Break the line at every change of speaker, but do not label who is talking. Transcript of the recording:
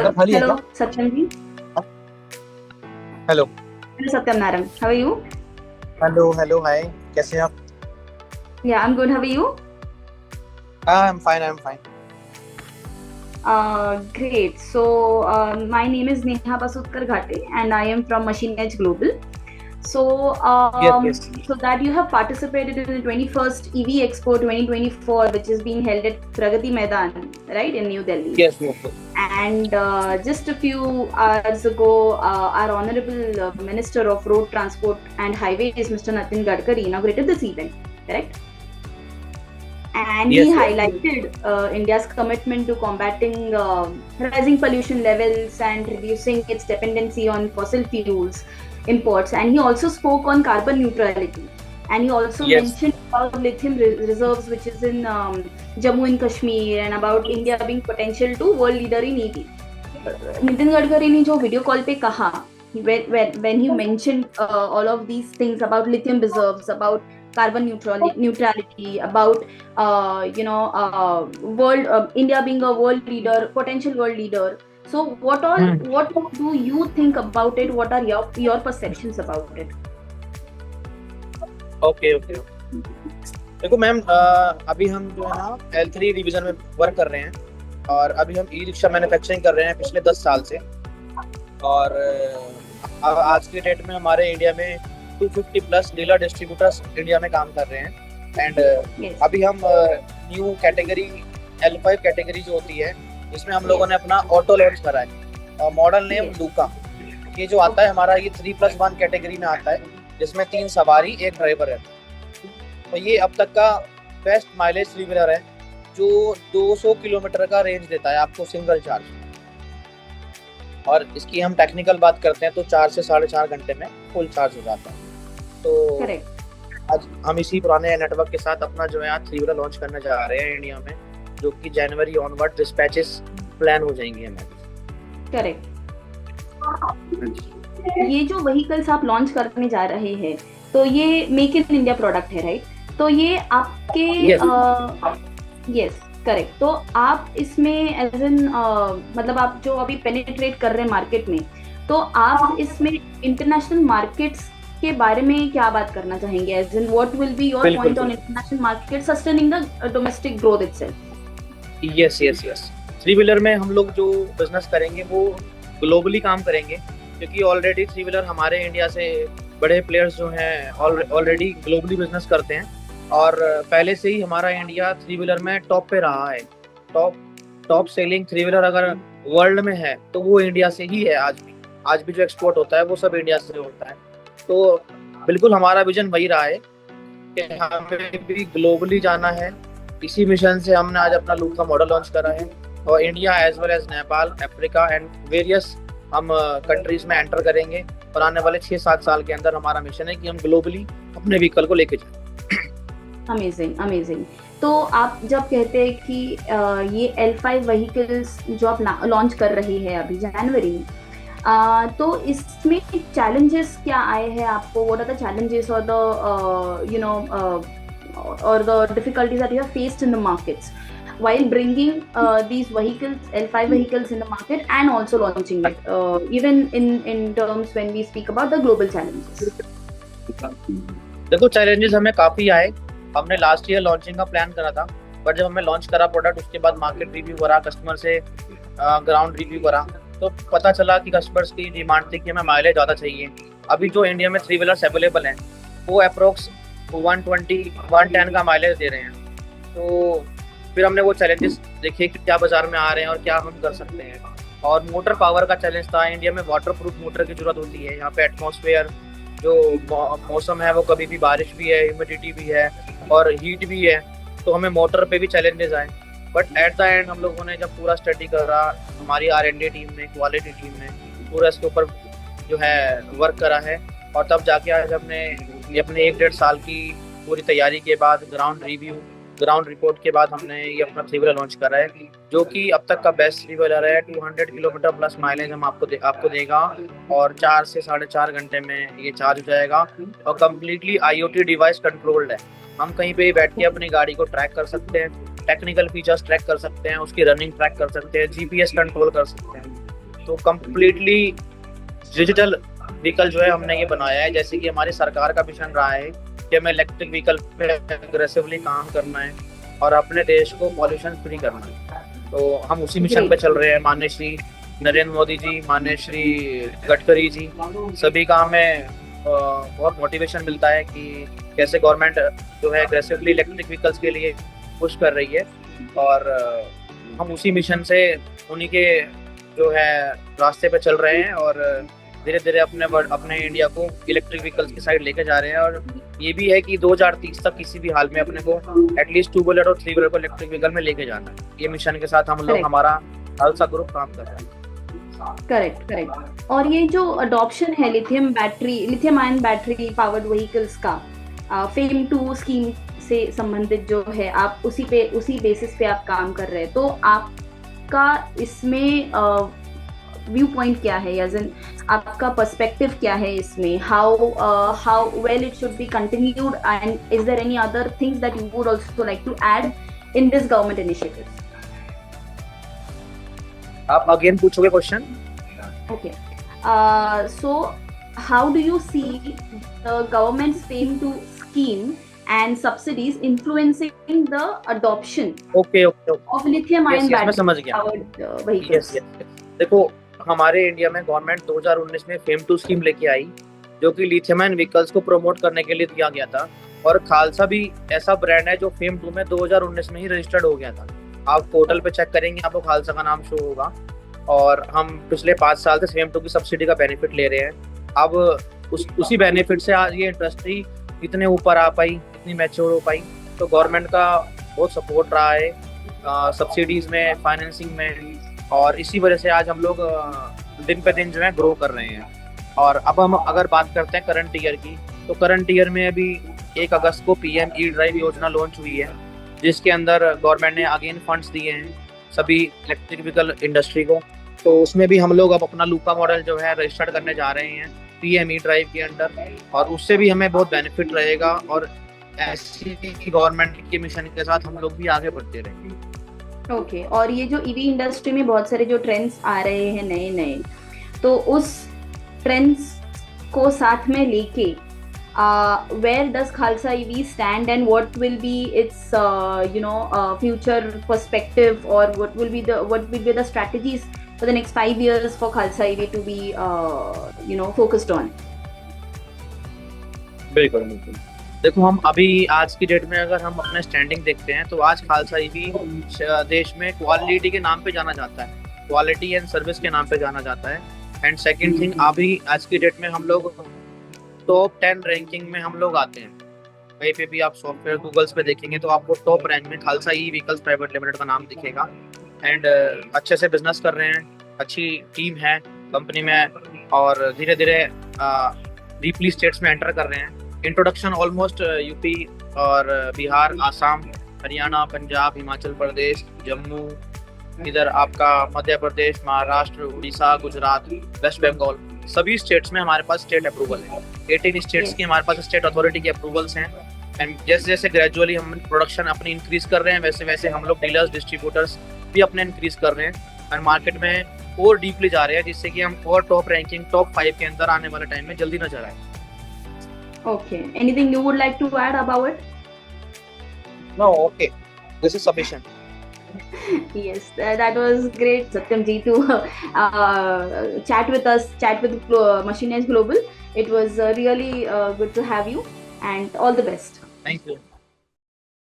Sir खाली है
Hello,
क्या?
Satyam ji.
Hello
Hello, Satyam Narang. How are you?
Hello hello hi, कैसे हैं आप?
Yeah, I'm good. How are you?
हाँ, I am fine.
Great. So, my name is Neha Basutkar Ghate, and I am from Machine Edge Global. So,
yes yes.
so that you have participated in the 21st EV Expo 2024, which is being held at Pragati Maidan, right, in New Delhi.
Yes yes.
And just a few hours ago, our Honorable Minister of Road Transport and Highways, Mr. Nitin Gadkari, inaugurated this event, correct? And he
Yes, yes.
highlighted India's commitment to combating rising pollution levels and reducing its dependency on fossil fuels imports. And he also spoke on carbon neutrality. And he also
Yes.
mentioned about lithium reserves, which is in Jammu and Kashmir, and about India being potential to world leader in EV. Nitin Gadkari ने जो video call पे कहा, when he mentioned all of these things about lithium reserves, about carbon neutrality, about world India being a world leader, potential world leader. So what do you think about it? What are your perceptions about it?
Okay okay. देखो ma'am, अभी हम जो है ना L3 division में work कर रहे हैं और अभी हम ई रिक्शा मैन्युफैक्चरिंग कर रहे हैं पिछले 10 साल से. और आज के डेट में हमारे इंडिया में 250 प्लस डीलर डिस्ट्रीब्यूटर्स इंडिया में काम कर रहे हैं. एंड अभी हम न्यू कैटेगरी L5 कैटेगरी जो होती है, इसमें हम लोगों ने अपना ऑटो लॉन्च करा है. मॉडल नेम लूका. ये जो आता है हमारा, ये 3+1 कैटेगरी में आता है, जिसमें 3 सवारी 1 ड्राइवर रहता है. तो ये अब तक का बेस्ट माइलेज 3 व्हीलर है, जो 200 किलोमीटर का रेंज देता है आपको सिंगल चार्ज. और इसकी हम टेक्निकल बात करते हैं तो 4 से 4.5 घंटे में फुल चार्ज हो जाता है. तो आज हम इसी पुराने नेटवर्क के साथ अपना जो है आज 3 व्हीलर लॉन्च करने जा रहे हैं इंडिया में, जो कि जनवरी ऑनवर्ड डिस्पैचेस प्लान हो जाएंगे हमारे.
करेक्ट. ये जो व्हीकल्स आप लॉन्च करने जा रहे हैं, तो ये मेक इन इंडिया प्रोडक्ट है, राइट? तो ये आपके यस करेक्ट. तो आप इसमें एज एन मतलब आप जो अभी पेनिट्रेट कर रहे हैं मार्केट में, तो आप इसमें इंटरनेशनल मार्केट्स के बारे में क्या बात करना चाहेंगे? As an what will be your point on international market sustaining the domestic growth itself?
Yes yes yes. 3 wheeler में हम लोग जो बिजनेस करेंगे वो ग्लोबली काम करेंगे, क्योंकि ऑलरेडी 3 व्हीलर हमारे इंडिया से बड़े प्लेयर्स जो हैं ऑलरेडी ग्लोबली बिजनेस करते हैं. और पहले से ही हमारा इंडिया 3 व्हीलर में टॉप पे रहा है. टॉप सेलिंग 3 व्हीलर अगर वर्ल्ड में है तो वो इंडिया से ही है. आज भी जो एक्सपोर्ट होता है वो सब इंडिया से होता है. तो बिल्कुल हमारा विजन वही रहा है कि हमें भी ग्लोबली जाना है. इसी मिशन से हमने आज अपना लूका मॉडल लॉन्च करा है, और India as well as Nepal, Africa and various हम कंट्रीज में एंटर करेंगे. और आने वाले 6-7 साल के अंदर हमारा मिशन है कि हम ग्लोबली अपने व्हीकल को लेके जाएं.
Amazing amazing. तो आप जब कहते हैं कि ये L5 व्हीकल्स जो आप लॉन्च कर रही है अभी जनवरी में, तो इसमें चैलेंजेस क्या आए हैं आपको? व्हाट आर द चैलेंजेस और the or the difficulties that you have faced in the markets while bringing these vehicles, L5 vehicles in the market, and also launching it, even in terms when we speak about the global challenges?
देखो, challenges हमें काफ़ी आए. हमने last year launching का plan करा था, but जब हमने लॉन्च करा प्रोडक्ट, उसके बाद मार्केट रिव्यू करा, कस्टमर से ग्राउंड रिव्यू करा, तो पता चला कि कस्टमर्स की डिमांड थी कि हमें माइलेज ज़्यादा चाहिए. अभी जो इंडिया में 3 व्हीलर्स अवेलेबल हैं वो अप्रोक्स 120-110 का माइलेज दे रहे हैं. तो फिर हमने वो चैलेंजेस देखे कि क्या बाजार में आ रहे हैं और क्या हम कर सकते हैं. और मोटर पावर का चैलेंज था. इंडिया में वाटर प्रूफ मोटर की जरूरत होती है. यहाँ पे एटमॉस्फेयर जो मौसम है वो कभी भी बारिश भी है, ह्यूमिडिटी भी है और हीट भी है, तो हमें मोटर पे भी चैलेंजेस आए. बट एट द एंड हम लोगों ने जब पूरा स्टडी करा, हमारी R&D टीम ने, क्वालिटी टीम ने पूरा इसके ऊपर जो है वर्क करा है, और तब जाके आज हमने अपने 1-1.5 साल की पूरी तैयारी के बाद, ग्राउंड रिपोर्ट के बाद हमने ये अपना 3 व्हीलर लॉन्च करा है, जो कि अब तक का बेस्ट 3 व्हीलर है. 200 किलोमीटर प्लस माइलेज हम आपको देगा, और 4 से 4.5 घंटे में ये चार्ज हो जाएगा, और कम्प्लीटली IoT डिवाइस कंट्रोल्ड है. हम कहीं पे बैठ के अपनी गाड़ी को ट्रैक कर सकते हैं, टेक्निकल फीचर्स ट्रैक कर सकते हैं, उसकी रनिंग ट्रैक कर सकते हैं, GPS कंट्रोल कर सकते हैं. तो कम्प्लीटली डिजिटल व्हीकल जो है हमने ये बनाया है। जैसे कि हमारी सरकार का मिशन रहा है कि हमें इलेक्ट्रिक व्हीकल पे अग्रेसिवली काम करना है और अपने देश को पॉल्यूशन फ्री करना है। तो हम उसी मिशन पे चल रहे हैं। माननीय श्री नरेंद्र मोदी जी, माननीय श्री गडकरी जी, सभी का हमें बहुत मोटिवेशन मिलता है कि कैसे गवर्नमेंट जो है अग्रेसिवली इलेक्ट्रिक व्हीकल्स के लिए पुश कर रही है। और हम उसी मिशन से उन्हीं के जो है रास्ते पे चल रहे हैं और धीरे धीरे अपने इंडिया को इलेक्ट्रिक व्हीकल्स की साइड लेके जा रहे हैं। और ये भी है कि 2030 तक किसी भी हाल में अपने को एटलीस्ट 2 व्हीलर और 3 व्हीलर को इलेक्ट्रिक व्हीकल में लेके जाना है। ये मिशन के साथ हम लोग हमारा खालसा ग्रुप काम कर रहा है।
करेक्ट। और ये जो अडॉप्शन है lithium ion battery powered vehicles का फेम 2 स्कीम से संबंधित जो है, आप उसी बेसिस पे आप काम कर रहे हैं, तो आपका इसमें व्यू पॉइंट क्या है, या आपका पर्सपेक्टिव क्या है इसमें? How well it should be continued, and is there any other things that you would also like to add in this government initiative?
आप अगेन पूछोगे question?
Okay. So how do you see the government's FAME 2 scheme and subsidies influencing the adoption of lithium ion battery powered vehicles?
देखो, हमारे India में government 2019 में FAME 2 scheme लेके आई, जो कि lithium ion vehicles को प्रमोट करने के लिए दिया गया था। और खालसा भी ऐसा ब्रांड है जो FAME 2 में 2019 में ही रजिस्टर्ड हो गया था। आप पोर्टल पे चेक करेंगे, आपको खालसा का नाम शो होगा। और हम पिछले 5 साल से FAME 2 की सब्सिडी का बेनिफिट ले रहे हैं। अब उसी बेनिफिट से आज ये इंडस्ट्री इतने ऊपर आ पाई, इतनी मैच्योर हो पाई। तो गवर्नमेंट का बहुत सपोर्ट रहा है सब्सिडीज में, फाइनेंसिंग में, और इसी वजह से आज हम लोग दिन पे दिन जो है ग्रो कर रहे हैं। और अब हम अगर बात करते हैं करंट ईयर की, तो करंट ईयर में अभी 1 अगस्त को PM E-ड्राइव योजना लॉन्च हुई है, जिसके अंदर गवर्नमेंट ने अगेन फंड्स दिए हैं सभी इलेक्ट्रिक व्हीकल इंडस्ट्री को। तो उसमें भी हम लोग अब अपना लूका मॉडल जो है रजिस्टर्ड करने जा रहे हैं PM E-ड्राइव के अंडर, और उससे भी हमें बहुत बेनिफिट रहेगा। और ऐसी गवर्नमेंट के मिशन के साथ हम लोग भी आगे बढ़ते रहेंगे।
ओके। और ये जो EV इंडस्ट्री में बहुत सारे जो ट्रेंड्स आ रहे हैं नए, तो उस ट्रेंड्स को साथ में लेके where does Khalsa EV stand, and what will be its future perspective, or what will be the strategies for the next 5 years for Khalsa EV to be focused on?
बिल्कुल। देखो, हम अभी आज की डेट में अगर हम अपने स्टैंडिंग देखते हैं, तो आज खालसा EV देश में क्वालिटी के नाम पे जाना जाता है, क्वालिटी एंड सर्विस के नाम पे जाना जाता है। एंड सेकंड थिंग, अभी आज की डेट में हम लोग टॉप 10 रैंकिंग में हम लोग आते हैं। कहीं पे भी आप सॉफ्टवेयर गूगल्स पे देखेंगे तो आपको टॉप रैंक में खालसा ई व्हीकल्स प्राइवेट लिमिटेड का नाम दिखेगा। एंड अच्छे से बिजनेस कर रहे हैं, अच्छी टीम है कंपनी में, और धीरे धीरे डीपली स्टेट्स में एंटर कर रहे हैं। इंट्रोडक्शन ऑलमोस्ट यूपी और बिहार, आसाम, हरियाणा, पंजाब, हिमाचल प्रदेश, जम्मू, इधर आपका मध्य प्रदेश, महाराष्ट्र, उड़ीसा, गुजरात, वेस्ट बंगाल, सभी स्टेट्स में हमारे पास स्टेट अप्रूवल है। 18 स्टेट्स की हमारे पास स्टेट अथॉरिटी की अप्रूवल्स हैं। एंड जैसे जैसे ग्रेजुअली हम प्रोडक्शन अपनी इंक्रीज कर रहे हैं, वैसे वैसे हम लोग डीलर्स, डिस्ट्रीब्यूटर्स भी अपने इंक्रीज कर रहे हैं और मार्केट में और डीपली जा रहे हैं, जिससे कि हम और टॉप रैंकिंग टॉप 5 के अंदर आने वाले टाइम में जल्दी नजर आए।
Okay. Anything you would like to add about it?
No, okay. This is sufficient.
Yes, that was great, Satyam ji, to chat with Machine Age Global. It was really good to have you, and all the best.
Thank you.